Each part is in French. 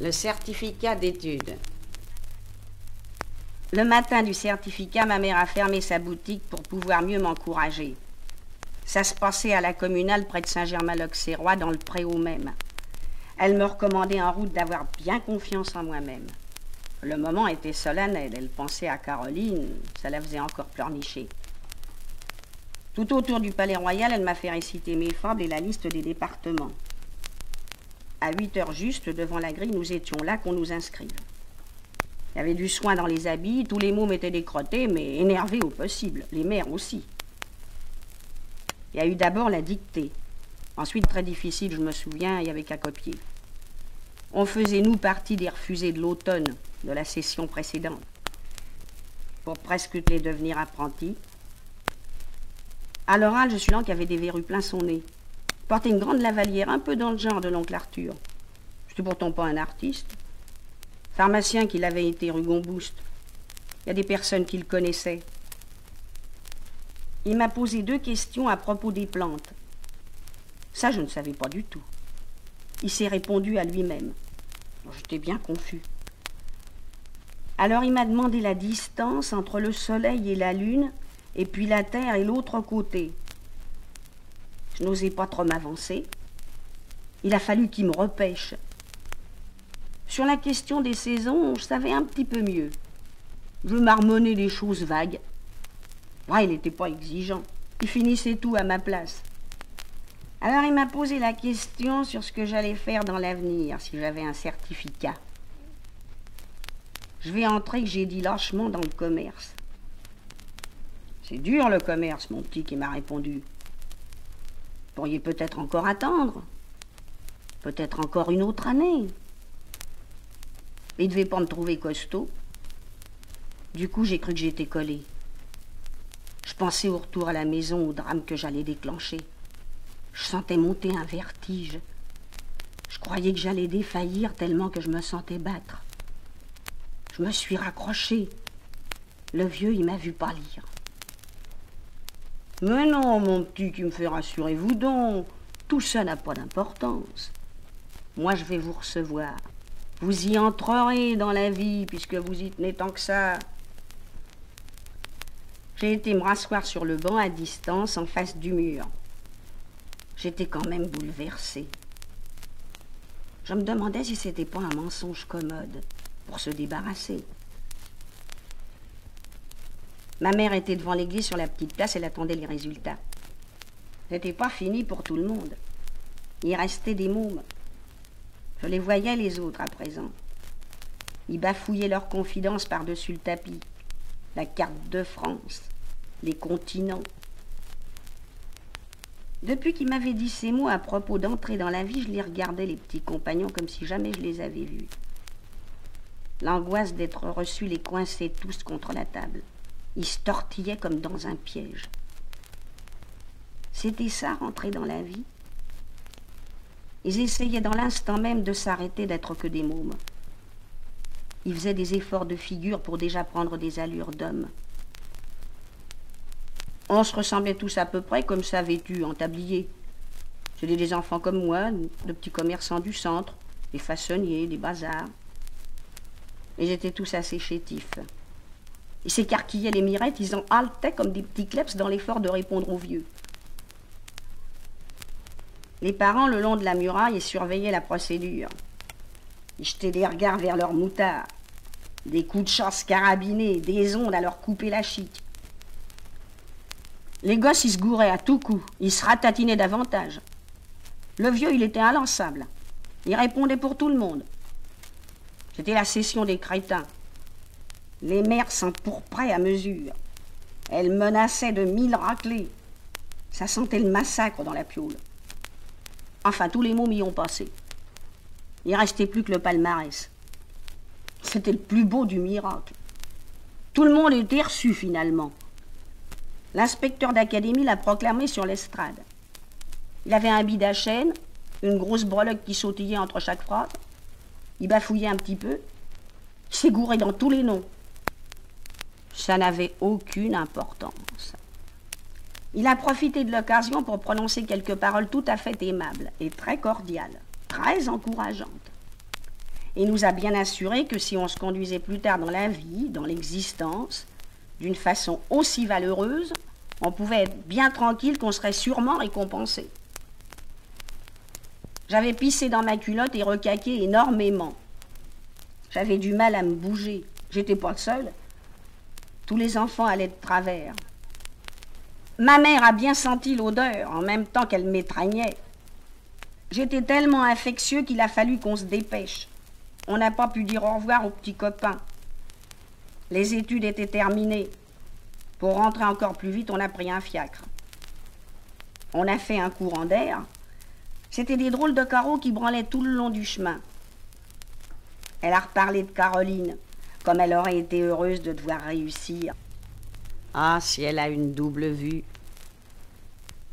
Le certificat d'études. Le matin du certificat, ma mère a fermé sa boutique pour pouvoir mieux m'encourager. Ça se passait à la communale près de Saint-Germain-l'Auxerrois, dans le Préau même. Elle me recommandait en route d'avoir bien confiance en moi-même. Le moment était solennel. Elle pensait à Caroline, ça la faisait encore pleurnicher. Tout autour du Palais Royal, elle m'a fait réciter mes fables et la liste des départements. À 8 heures juste, devant la grille, nous étions là qu'on nous inscrive. Il y avait du soin dans les habits, tous les mômes étaient décrotés, mais énervés au possible, les mères aussi. Il y a eu d'abord la dictée. Ensuite, très difficile, je me souviens, il n'y avait qu'à copier. On faisait, nous, partie des refusés de l'automne, de la session précédente. Pour presque les devenir apprentis. À l'oral, je suis là qui avait des verrues plein son nez. Portait une grande lavalière, un peu dans le genre de l'oncle Arthur. Je n'étais pourtant pas un artiste. Pharmacien qu'il avait été rue Gomboust. Il y a des personnes qui le connaissaient. Il m'a posé 2 questions à propos des plantes. Ça, je ne savais pas du tout. Il s'est répondu à lui-même. J'étais bien confus. Alors il m'a demandé la distance entre le soleil et la lune, et puis la terre et l'autre côté. Je n'osais pas trop m'avancer. Il a fallu qu'il me repêche. Sur la question des saisons, je savais un petit peu mieux. Je marmonnais des choses vagues. Ouais, il n'était pas exigeant. Il finissait tout à ma place. Alors il m'a posé la question sur ce que j'allais faire dans l'avenir, si j'avais un certificat. Je vais entrer, que j'ai dit lâchement, dans le commerce. C'est dur le commerce, mon petit, qui m'a répondu. Vous pourriez peut-être encore attendre. Peut-être encore une autre année. Il ne devait pas me trouver costaud. Du coup, j'ai cru que j'étais collée. Je pensais au retour à la maison, au drame que j'allais déclencher. Je sentais monter un vertige. Je croyais que j'allais défaillir tellement que je me sentais battre. Je me suis raccrochée. Le vieux, il m'a vu pâlir. Mais non, mon petit, qui me fait rassurer, vous donc. Tout ça n'a pas d'importance. Moi, je vais vous recevoir. Vous y entrerez dans la vie, puisque vous y tenez tant que ça. J'ai été me rasseoir sur le banc à distance, en face du mur. J'étais quand même bouleversée. Je me demandais si c'était pas un mensonge commode, pour se débarrasser. Ma mère était devant l'église sur la petite place, elle attendait les résultats. C'était pas fini pour tout le monde. Il restait des mômes. Je les voyais, les autres, à présent. Ils bafouillaient leurs confidences par-dessus le tapis. La carte de France, les continents. Depuis qu'il m'avait dit ces mots à propos d'entrer dans la vie, je les regardais, les petits compagnons, comme si jamais je les avais vus. L'angoisse d'être reçus les coinçait tous contre la table. Ils se tortillaient comme dans un piège. C'était ça, rentrer dans la vie. Ils essayaient dans l'instant même de s'arrêter d'être que des mômes. Ils faisaient des efforts de figure pour déjà prendre des allures d'hommes. On se ressemblait tous à peu près, comme ça, vêtus, en tablier. C'était des enfants comme moi, de petits commerçants du centre, des façonniers, des bazars. Ils étaient tous assez chétifs. Ils s'écarquillaient les mirettes, ils en haletaient comme des petits kleps dans l'effort de répondre aux vieux. Les parents, le long de la muraille, surveillaient la procédure. Ils jetaient des regards vers leurs moutards, des coups de chasse carabinés, des ondes à leur couper la chique. Les gosses, ils se gouraient à tout coup, ils se ratatinaient davantage. Le vieux, il était inlassable. Il répondait pour tout le monde. C'était la session des crétins. Les mères s'empourpraient à mesure. Elles menaçaient de 1000 raclées. Ça sentait le massacre dans la piaule. Enfin, tous les mômes y ont passé. Il restait plus que le palmarès. C'était le plus beau du miracle. Tout le monde était reçu, finalement. L'inspecteur d'académie l'a proclamé sur l'estrade. Il avait un habit d'achène, une grosse breloque qui sautillait entre chaque phrase. Il bafouillait un petit peu. Il s'est gouré dans tous les noms. Ça n'avait aucune importance. Il a profité de l'occasion pour prononcer quelques paroles tout à fait aimables et très cordiales, très encourageantes. et nous a bien assuré que si on se conduisait plus tard dans la vie, dans l'existence, d'une façon aussi valeureuse, on pouvait être bien tranquille qu'on serait sûrement récompensé. J'avais pissé dans ma culotte et recaqué énormément. J'avais du mal à me bouger. J'étais pas seule. Tous les enfants allaient de travers. Ma mère a bien senti l'odeur en même temps qu'elle m'étreignait. J'étais tellement infectieux qu'il a fallu qu'on se dépêche. On n'a pas pu dire au revoir aux petits copains. Les études étaient terminées. Pour rentrer encore plus vite, on a pris un fiacre. On a fait un courant d'air. C'était des drôles de carreaux qui branlaient tout le long du chemin. Elle a reparlé de Caroline, comme elle aurait été heureuse de devoir réussir. Ah, si elle a une double vue.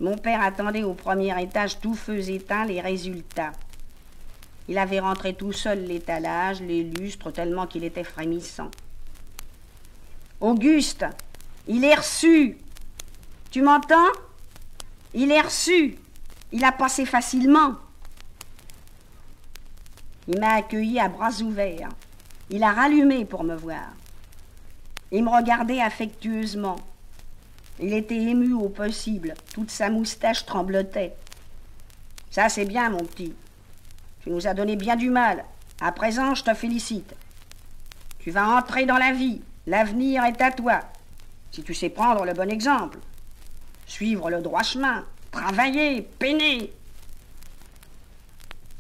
Mon père attendait au premier étage tout feu éteint les résultats. Il avait rentré tout seul l'étalage, les lustres, tellement qu'il était frémissant. Auguste, il est reçu. Tu m'entends? Il est reçu. Il a passé facilement. Il m'a accueilli à bras ouverts. Il a rallumé pour me voir. Il me regardait affectueusement. Il était ému au possible. Toute sa moustache tremblotait. Ça, c'est bien, mon petit. Tu nous as donné bien du mal. À présent, je te félicite. Tu vas entrer dans la vie. L'avenir est à toi. Si tu sais prendre le bon exemple. Suivre le droit chemin. Travailler, peiner.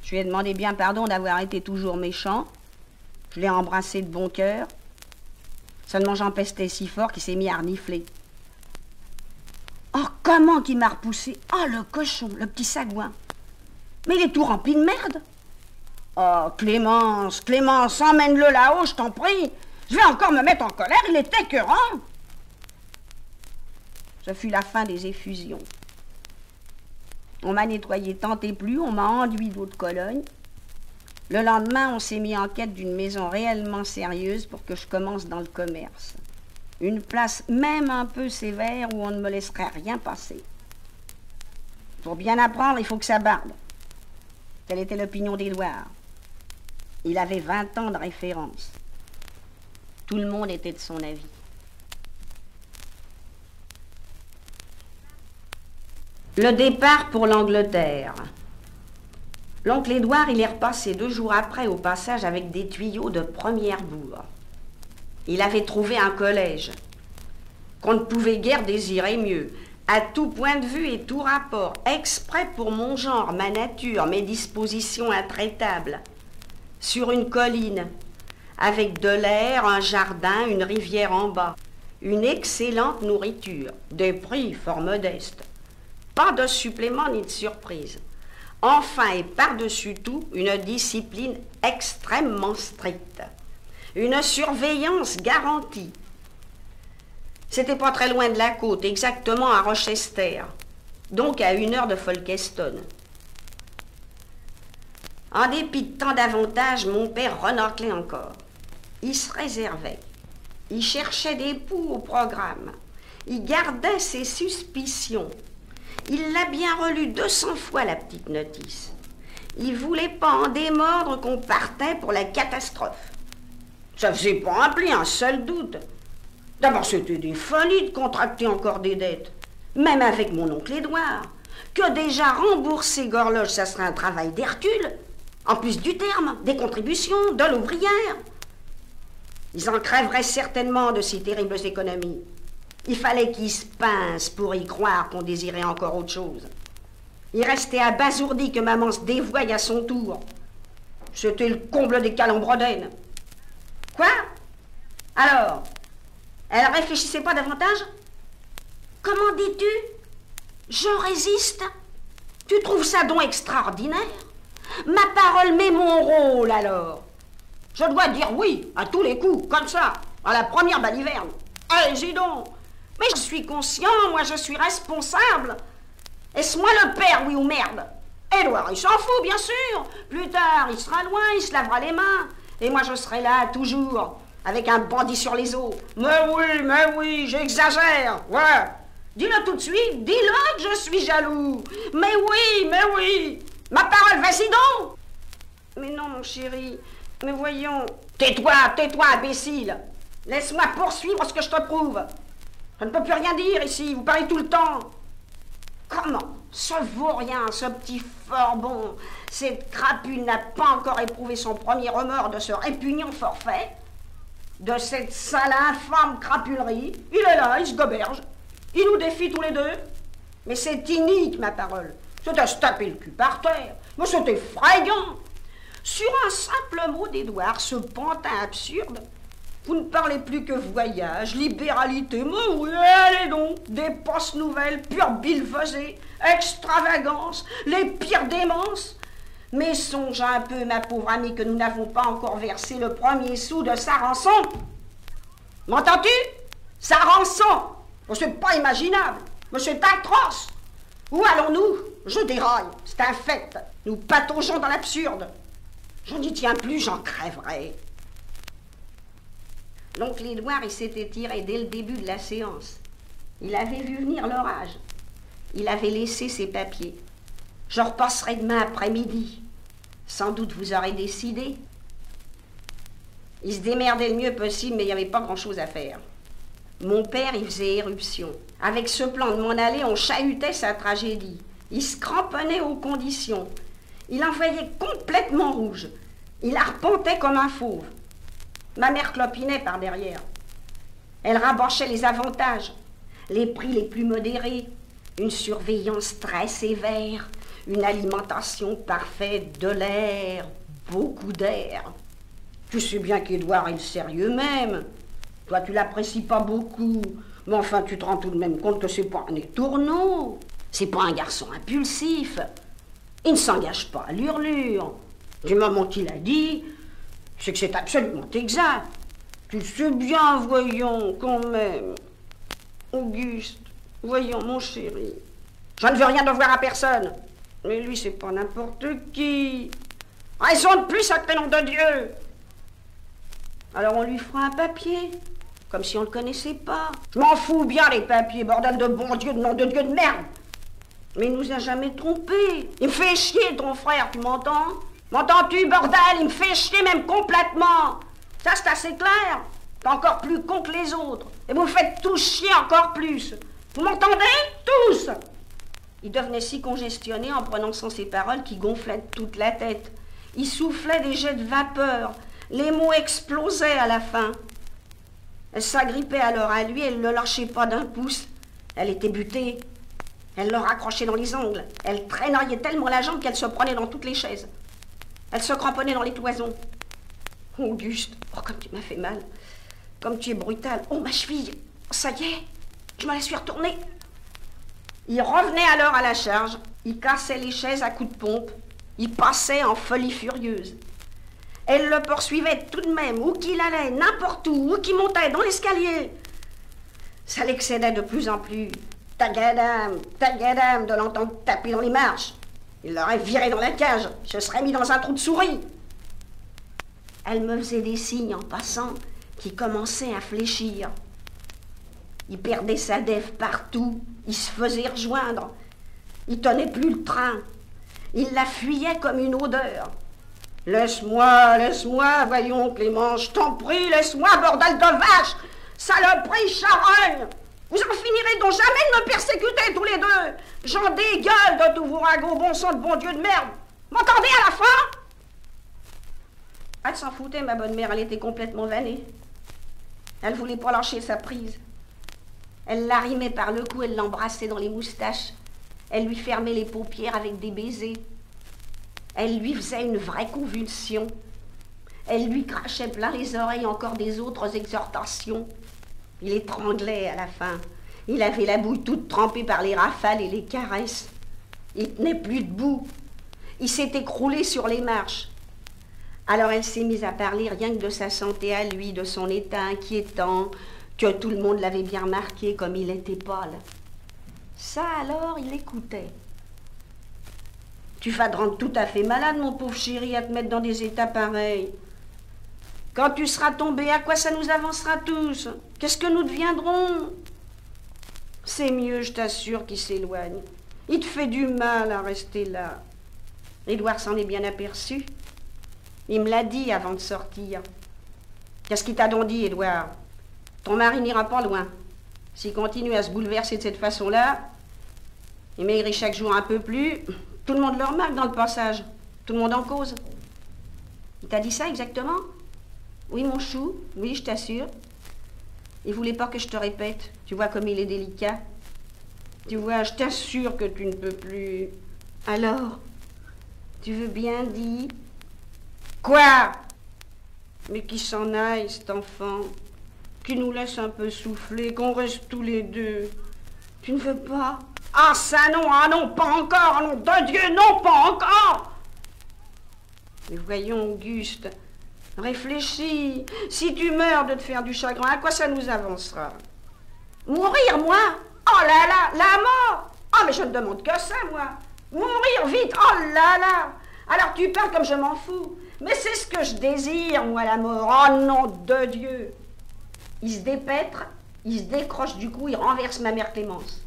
Je lui ai demandé bien pardon d'avoir été toujours méchant. Je l'ai embrassé de bon cœur. Seulement j'empestais si fort qu'il s'est mis à renifler. Oh, comment qu'il m'a repoussé! Oh, le cochon, le petit sagouin! Mais il est tout rempli de merde! Oh, Clémence, Clémence, emmène-le là-haut, je t'en prie! Je vais encore me mettre en colère, il est écœurant! Ce fut la fin des effusions. On m'a nettoyé tant et plus, on m'a enduit d'eau de Cologne. Le lendemain, on s'est mis en quête d'une maison réellement sérieuse pour que je commence dans le commerce. Une place même un peu sévère où on ne me laisserait rien passer. Pour bien apprendre, il faut que ça barde. Telle était l'opinion d'Édouard. Il avait 20 ans de référence. Tout le monde était de son avis. Le départ pour l'Angleterre. L'oncle Édouard, il est repassé 2 jours après au passage avec des tuyaux de première bourre. Il avait trouvé un collège qu'on ne pouvait guère désirer mieux, à tout point de vue et tout rapport, exprès pour mon genre, ma nature, mes dispositions intraitables, sur une colline, avec de l'air, un jardin, une rivière en bas, une excellente nourriture, des prix fort modestes, pas de supplément ni de surprise. Enfin et par-dessus tout, une discipline extrêmement stricte. Une surveillance garantie. C'était pas très loin de la côte, exactement à Rochester, donc à 1 heure de Folkestone. En dépit de tant d'avantages, mon père renâclait encore. Il se réservait. Il cherchait des poux au programme. Il gardait ses suspicions. Il l'a bien relu 200 fois, la petite notice. Il voulait pas en démordre qu'on partait pour la catastrophe. Ça faisait pas un pli, un seul doute. D'abord, c'était des folies de contracter encore des dettes. Même avec mon oncle Édouard. Que déjà rembourser Gorloge, ça serait un travail d'Hercule. En plus du terme, des contributions, de l'ouvrière. Ils en crèveraient certainement de ces terribles économies. Il fallait qu'ils se pincent pour y croire qu'on désirait encore autre chose. Il restait abasourdi que maman se dévoie à son tour. C'était le comble des calembredaines. Quoi? Alors, elle réfléchissait pas davantage? Comment dis-tu? Je résiste? Tu trouves ça donc extraordinaire? Ma parole met mon rôle, alors. Je dois dire oui, à tous les coups, comme ça, à la première baliverne. Allez-y donc. Mais je suis conscient, moi je suis responsable. Est-ce moi le père, oui ou merde? Édouard, il s'en fout, bien sûr. Plus tard, il sera loin, il se lavera les mains. Et moi je serai là, toujours, avec un bandit sur les os. Mais oui, j'exagère, ouais. Dis-le tout de suite, dis-le que je suis jaloux. Mais oui, ma parole, vas-y donc. Mais non, mon chéri, Mais voyons. Tais-toi, imbécile. Laisse-moi poursuivre ce que je te prouve. Je ne peux plus rien dire ici, vous parlez tout le temps. Comment ce vaurien, ce petit forbon, cette crapule n'a pas encore éprouvé son premier remords de ce répugnant forfait, de cette sale infâme crapulerie? Il est là, il se goberge. Il nous défie tous les deux. Mais c'est inique, ma parole. C'est à se taper le cul par terre. Mais c'est effrayant. Sur un simple mot d'Édouard, ce pantin absurde, vous ne parlez plus que voyage, libéralité. Mais oui, allez donc, des postes nouvelles, pure billevesée, extravagance, les pires démences. Mais songe un peu, ma pauvre amie, que nous n'avons pas encore versé le premier sou de sa rançon. M'entends-tu? Sa rançon. C'est pas imaginable. Mais c'est atroce. Où allons-nous? Je déraille, c'est un fait. Nous pataugeons dans l'absurde. Je n'y tiens plus, j'en crèverai. L'oncle Édouard, il s'était tiré dès le début de la séance. Il avait vu venir l'orage. Il avait laissé ses papiers. Je repasserai demain après-midi. Sans doute vous aurez décidé. Il se démerdait le mieux possible, mais il n'y avait pas grand-chose à faire. Mon père, il faisait éruption. Avec ce plan de m'en aller, on chahutait sa tragédie. Il se cramponnait aux conditions. Il en voyait complètement rouge. Il arpentait comme un fauve. Ma mère clopinait par derrière. Elle rabâchait les avantages, les prix les plus modérés, une surveillance très sévère, une alimentation parfaite, de l'air, beaucoup d'air. Tu sais bien qu'Édouard est le sérieux même. Toi, tu l'apprécies pas beaucoup, mais enfin, tu te rends tout de même compte que c'est pas un étourneau. C'est pas un garçon impulsif. Il ne s'engage pas à l'hurlure. Du moment qu'il a dit, c'est que c'est absolument exact. Tu sais bien, voyons, quand même. Auguste, voyons, mon chéri. Je ne veux rien devoir à personne. Mais lui, c'est pas n'importe qui. Raison de plus, sacré nom de Dieu. Alors on lui fera un papier, comme si on le connaissait pas. Je m'en fous bien, les papiers, bordel de bon Dieu, de nom de Dieu de merde. Mais il nous a jamais trompés. Il me fait chier, ton frère, tu m'entends? M'entends-tu, bordel? Il me fait chier même complètement. Ça, c'est assez clair. Pas encore plus con que les autres. Et vous me faites tous chier encore plus. Vous m'entendez? Tous! Il devenait si congestionné en prononçant ces paroles qu'il gonflait toute la tête. Il soufflait des jets de vapeur. Les mots explosaient à la fin. Elle s'agrippait alors à lui, elle ne le lâchait pas d'un pouce. Elle était butée. Elle le raccrochait dans les ongles. Elle traînaillait tellement la jambe qu'elle se prenait dans toutes les chaises. Elle se cramponnait dans les cloisons. Auguste, oh, comme tu m'as fait mal. Comme tu es brutal. Oh, ma cheville. Ça y est, je me la suis retournée. Il revenait alors à la charge. Il cassait les chaises à coups de pompe. Il passait en folie furieuse. Elle le poursuivait tout de même, où qu'il allait, n'importe où qu'il montait dans l'escalier. Ça l'excédait de plus en plus. Tagadam, de l'entendre taper dans les marches. Il l'aurait viré dans la cage, il se serait mis dans un trou de souris. Elle me faisait des signes en passant qui commençaient à fléchir. Il perdait sa dève partout, il se faisait rejoindre. Il tenait plus le train. Il la fuyait comme une odeur. Laisse-moi, voyons, Clément, je t'en prie, laisse-moi, bordel de vache, saloperie, charogne. Vous en finirez donc jamais de me persécuter tous les deux. J'en dégueule de tous vos ragots, bon sang de bon Dieu de merde. M'entendez à la fin? Elle s'en foutait, ma bonne mère, elle était complètement vannée. Elle voulait pas lâcher sa prise. Elle l'arrimait par le cou, elle l'embrassait dans les moustaches. Elle lui fermait les paupières avec des baisers. Elle lui faisait une vraie convulsion. Elle lui crachait plein les oreilles encore des autres exhortations. Il étranglait à la fin. Il avait la bouille toute trempée par les rafales et les caresses. Il tenait plus debout. Il s'est écroulé sur les marches. Alors elle s'est mise à parler rien que de sa santé à lui, de son état inquiétant, que tout le monde l'avait bien remarqué comme il était pâle. Ça alors, il écoutait. Tu vas te rendre tout à fait malade, mon pauvre chéri, à te mettre dans des états pareils. Quand tu seras tombé, à quoi ça nous avancera tous? Qu'est-ce que nous deviendrons? C'est mieux, je t'assure, qu'il s'éloigne. Il te fait du mal à rester là. Édouard s'en est bien aperçu. Il me l'a dit avant de sortir. Qu'est-ce qu'il t'a donc dit, Édouard? Ton mari n'ira pas loin. S'il continue à se bouleverser de cette façon-là, il maigrit chaque jour un peu plus. Tout le monde le remarque dans le passage. Tout le monde en cause. Il t'a dit ça exactement? Oui, mon chou, oui, je t'assure. Il voulait pas que je te répète. Tu vois comme il est délicat. Tu vois, je t'assure que tu ne peux plus. Alors, tu veux bien dire? Quoi? Mais qu'il s'en aille, cet enfant. Qu'il nous laisse un peu souffler, qu'on reste tous les deux. Tu ne veux pas? Ah ça non, ah non, pas encore, nom de Dieu, non, pas encore. Mais voyons, Auguste, réfléchis. Si tu meurs de te faire du chagrin, à quoi ça nous avancera? Mourir, moi? Oh là là, la mort! Oh, mais je ne demande que ça, moi. Mourir vite, oh là là! Alors tu parles comme je m'en fous. Mais c'est ce que je désire, moi, la mort. Oh, nom de Dieu! Il se dépêtre, il se décroche du cou, il renverse ma mère Clémence.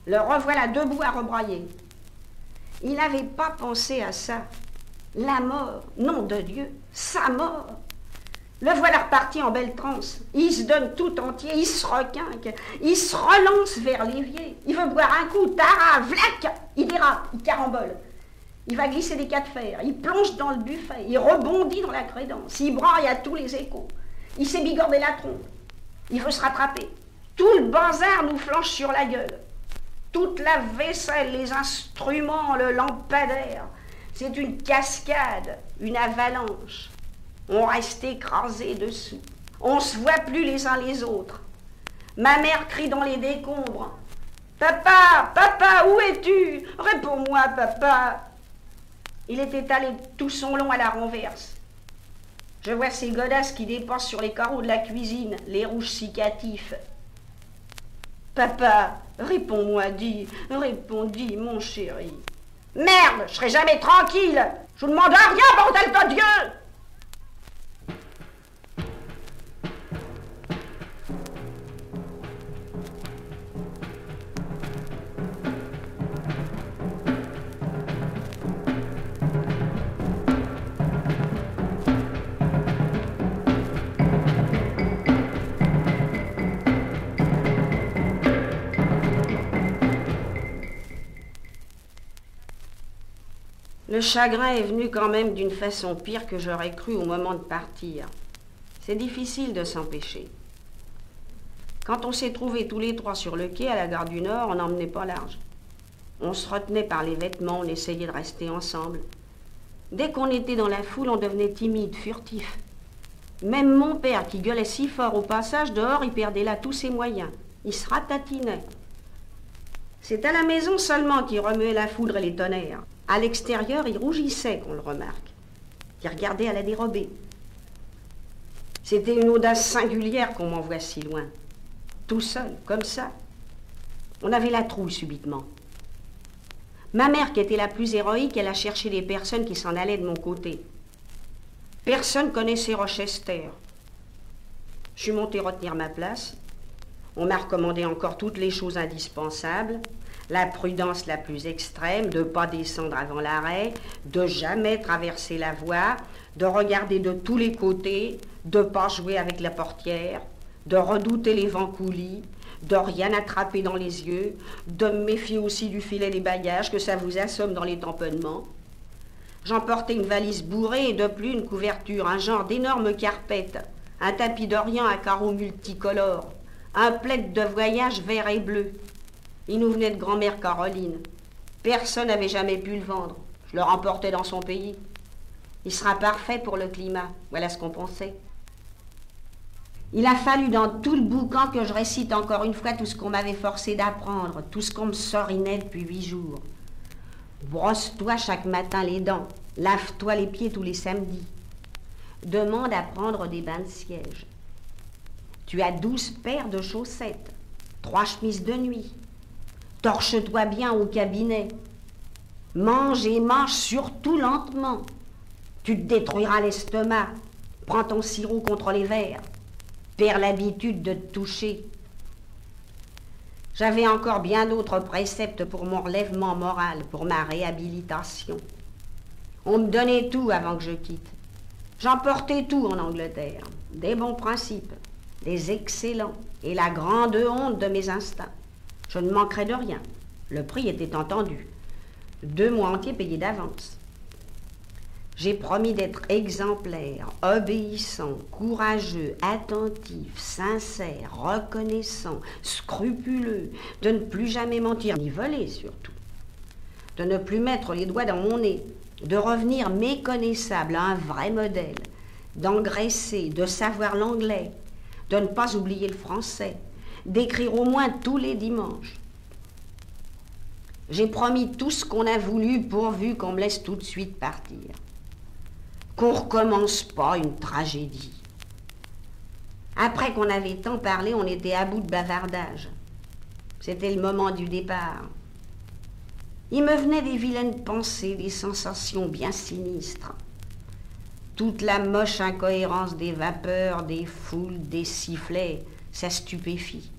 Le revoilà debout à rebrailler. Il n'avait pas pensé à ça. La mort, nom de Dieu, sa mort. Le voilà reparti en belle transe. Il se donne tout entier, il se requinque, il se relance vers l'évier. Il veut boire un coup, tara, vlac, il dérape, il carambole. Il va glisser des cas de fer, il plonge dans le buffet, il rebondit dans la crédence, il braille à tous les échos. Il s'est bigordé la trompe, il veut se rattraper. Tout le bazar nous flanche sur la gueule. Toute la vaisselle, les instruments, le lampadaire. C'est une cascade, une avalanche. On reste écrasés dessous. On se voit plus les uns les autres. Ma mère crie dans les décombres. « Papa, papa, où es-tu? Réponds-moi, papa. » Il était allé tout son long à la renverse. Je vois ces godasses qui dépassent sur les carreaux de la cuisine, les rouges cicatifs. « Papa, réponds-moi, dis, mon chéri. »« Merde, je serai jamais tranquille. Je vous demande rien, bordel de Dieu !» Le chagrin est venu quand même d'une façon pire que j'aurais cru au moment de partir. C'est difficile de s'empêcher. Quand on s'est trouvés tous les trois sur le quai à la gare du Nord, on n'emmenait pas large. On se retenait par les vêtements, on essayait de rester ensemble. Dès qu'on était dans la foule, on devenait timide, furtif. Même mon père, qui gueulait si fort au passage, dehors, il perdait là tous ses moyens. Il se ratatinait. C'est à la maison seulement qu'il remuait la foudre et les tonnerres. À l'extérieur, il rougissait, qu'on le remarque. Il regardait à la dérobée. C'était une audace singulière qu'on m'envoie si loin. Tout seul, comme ça. On avait la trouille subitement. Ma mère, qui était la plus héroïque, elle a cherché des personnes qui s'en allaient de mon côté. Personne connaissait Rochester. Je suis montée retenir ma place. On m'a recommandé encore toutes les choses indispensables. La prudence la plus extrême, de ne pas descendre avant l'arrêt, de jamais traverser la voie, de regarder de tous les côtés, de ne pas jouer avec la portière, de redouter les vents coulis, de rien attraper dans les yeux, de me méfier aussi du filet des bagages, que ça vous assomme dans les tamponnements. J'emportais une valise bourrée et de plus une couverture, un genre d'énorme carpette, un tapis d'Orient à carreaux multicolores, un plaid de voyage vert et bleu. Il nous venait de grand-mère Caroline. Personne n'avait jamais pu le vendre. Je le remportais dans son pays. Il sera parfait pour le climat. Voilà ce qu'on pensait. Il a fallu dans tout le boucan que je récite encore une fois tout ce qu'on m'avait forcé d'apprendre, tout ce qu'on me sorinait depuis 8 jours. Brosse-toi chaque matin les dents. Lave-toi les pieds tous les samedis. Demande à prendre des bains de siège. Tu as 12 paires de chaussettes, 3 chemises de nuit. Torche-toi bien au cabinet. Mange et mange surtout lentement. Tu te détruiras l'estomac. Prends ton sirop contre les vers. Perds l'habitude de te toucher. J'avais encore bien d'autres préceptes pour mon relèvement moral, pour ma réhabilitation. On me donnait tout avant que je quitte. J'emportais tout en Angleterre, des bons principes, des excellents et la grande honte de mes instincts. Je ne manquerais de rien. Le prix était entendu. 2 mois entiers payés d'avance. J'ai promis d'être exemplaire, obéissant, courageux, attentif, sincère, reconnaissant, scrupuleux, de ne plus jamais mentir ni voler surtout, de ne plus mettre les doigts dans mon nez, de revenir méconnaissable à un vrai modèle, d'engraisser, de savoir l'anglais, de ne pas oublier le français, d'écrire au moins tous les dimanches. J'ai promis tout ce qu'on a voulu pourvu qu'on me laisse tout de suite partir. Qu'on recommence pas une tragédie. Après qu'on avait tant parlé, on était à bout de bavardage. C'était le moment du départ. Il me venait des vilaines pensées, des sensations bien sinistres. Toute la moche incohérence des vapeurs, des foules, des sifflets, ça stupéfie.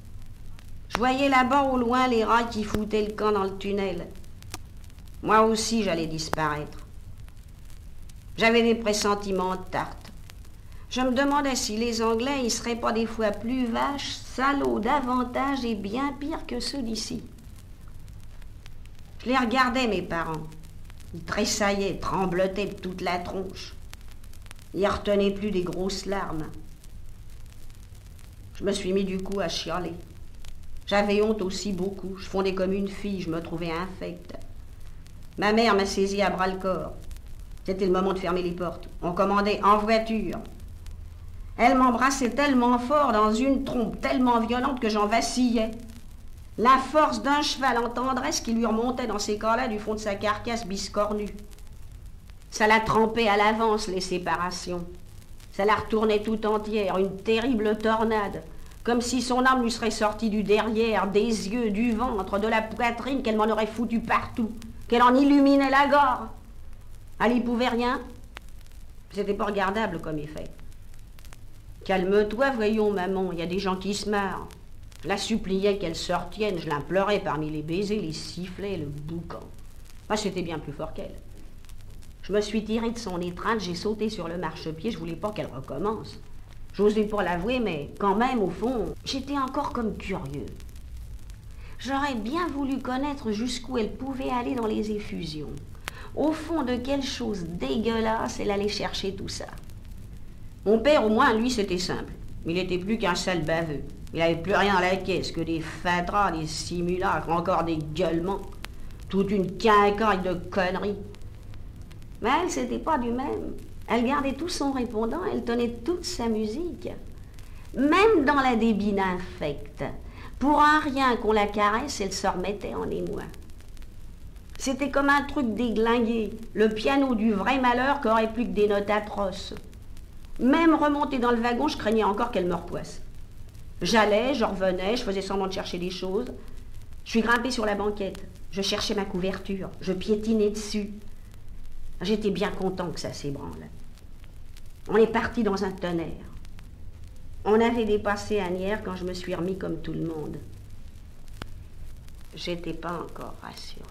Je voyais là-bas au loin les rails qui foutaient le camp dans le tunnel. Moi aussi j'allais disparaître. J'avais des pressentiments de tarte. Je me demandais si les Anglais y seraient pas des fois plus vaches, salauds davantage et bien pires que ceux d'ici. Je les regardais, mes parents. Ils tressaillaient, tremblotaient de toute la tronche. Ils retenaient plus des grosses larmes. Je me suis mis du coup à chialer. J'avais honte aussi beaucoup. Je fondais comme une fille, je me trouvais infecte. Ma mère m'a saisi à bras-le-corps. C'était le moment de fermer les portes. On commandait en voiture. Elle m'embrassait tellement fort dans une trompe tellement violente que j'en vacillais. La force d'un cheval en tendresse qui lui remontait dans ces cas-là du fond de sa carcasse biscornue. Ça la trempait à l'avance, les séparations. Ça la retournait tout entière, une terrible tornade. Comme si son âme lui serait sortie du derrière, des yeux, du ventre, de la poitrine, qu'elle m'en aurait foutu partout, qu'elle en illuminait la gorge. Elle n'y pouvait rien. C'était pas regardable comme effet. Calme-toi, voyons, maman, il y a des gens qui se marrent. Je la suppliais qu'elle se retienne, je l'implorais parmi les baisers, les sifflets, le boucan. Moi, c'était bien plus fort qu'elle. Je me suis tirée de son étreinte, j'ai sauté sur le marchepied, je voulais pas qu'elle recommence. J'osais pas l'avouer, mais quand même, au fond, j'étais encore comme curieux. J'aurais bien voulu connaître jusqu'où elle pouvait aller dans les effusions. Au fond de quelle chose dégueulasse elle allait chercher tout ça. Mon père, au moins, lui, c'était simple. Il n'était plus qu'un sale baveux. Il n'avait plus rien à la caisse que des fatras, des simulacres, encore des gueulements. Toute une quincaille de conneries. Mais elle, c'était pas du même. Elle gardait tout son répondant, elle tenait toute sa musique. Même dans la débine infecte, pour un rien qu'on la caresse, elle se remettait en émoi. C'était comme un truc déglingué, le piano du vrai malheur qui aurait plus que des notes atroces. Même remontée dans le wagon, je craignais encore qu'elle me repoisse. J'allais, je revenais, je faisais semblant de chercher des choses. Je suis grimpée sur la banquette, je cherchais ma couverture, je piétinais dessus. J'étais bien content que ça s'ébranle. On est parti dans un tonnerre. On avait dépassé Asnières quand je me suis remis comme tout le monde. J'étais pas encore rassurée.